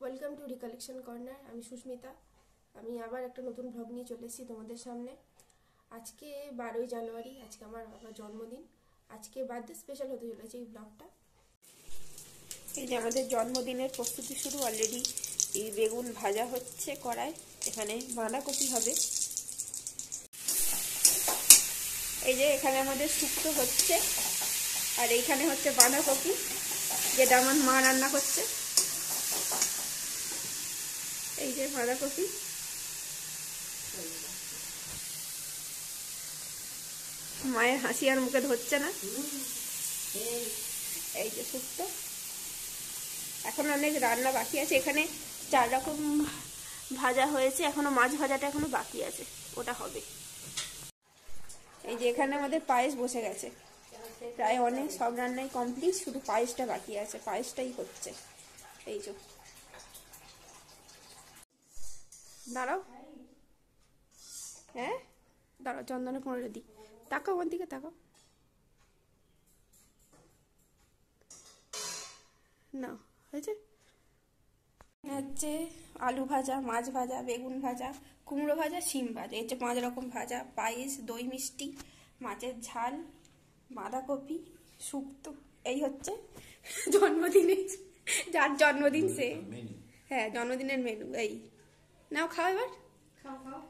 Welcome to recollection corner. আমি সুস্মিতা। আমি আবার একটা নতুন ব্লগ নিয়ে চলে এসেছি তোমাদের সামনে। আজকে 12ই জানুয়ারি, আজকে আমার বাবার জন্মদিন। আজকে বার্থডে স্পেশাল হতে চলেছে এই ব্লগটা। এই যে আমাদের জন্মদিনের প্রস্তুতি শুরু অলরেডি। এই বেগুন ভাজা হচ্ছে কড়ায়, এখানে বাঁধাকপি হবে। এই যে এখানে আমাদের শুক্তো হচ্ছে, আর এইখানে হচ্ছে বাঁধাকপি, যেটা আমার মা রান্না করছে। এই যে বাঁধাকপি, মায়ের হাসি আর মুখে ধরছে না। এই যে শুক্তো, এখন অনেক রান্না বাকি আছে। এখানে 4 রকম ভাজা হয়েছে, এখনো মাছ ভাজাটা এখনো বাকি আছে, ওটা হবে। এই যে এখানে আমাদের পায়েস বসে গেছে, প্রায় অনেক সব রান্নাই কমপ্লিট, শুধু পায়েসটা বাকি আছে, পায়েসটাই হচ্ছে। এই যে দাঁড়াও, হ্যাঁ দাঁড়াও, চন্দনে পনেরো দিই। তাকাও ওর দিকে, তাকাও না, হয়েছে। হচ্ছে আলু ভাজা, মাছ ভাজা, বেগুন ভাজা, কুমড়ো ভাজা, শিম ভাজা। এই যে 5 রকম ভাজা, পায়েস, দই মিষ্টি, মাছের ঝাল, বাঁধাকপি, শুক্তো। এই হচ্ছে জন্মদিনে, যার জন্মদিন সে। হ্যাঁ, জন্মদিনের মেনু। এই নাও, খাও এবার, খাও খাও।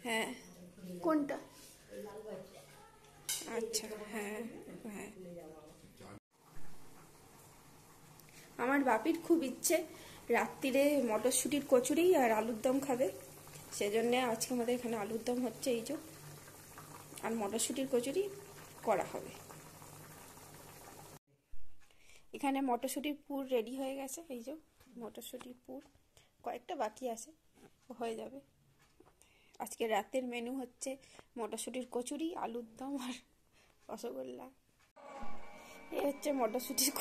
হ্যাঁ, কোনটা? আচ্ছা, হ্যাঁ হ্যাঁ। আমার বাপির খুব ইচ্ছে রাত্রিরে মটরশুঁটির কচুরি আর আলুর দম খাবে, সেজন্য আজকে আমাদের এখানে আলুর দম হচ্ছে। এই যে, আর মটরশুঁটির কচুরি করা হবে। এখানে মটরশুঁটির পুর রেডি হয়ে গেছে। এই যে মটরশুঁটির পুর, কয়েকটা বাকি আছে, হয়ে যাবে। আজকে রাতের মেনু হচ্ছে মটরশুঁটির কচুরি, আলুর দম আর রসগোল্লা। এই হচ্ছে মটরশুঁটির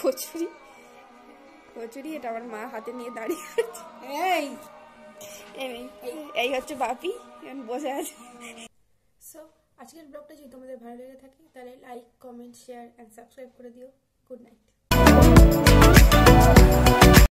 কচুরি, এটা আমার মা হাতে নিয়ে দাঁড়িয়ে আছে। এই হচ্ছে বাপি, বসে আছে। সো আজকের ব্লগটা যদি তোমাদের ভালো লেগে থাকে তাহলে like, comment, share and subscribe করে দিও। Good night.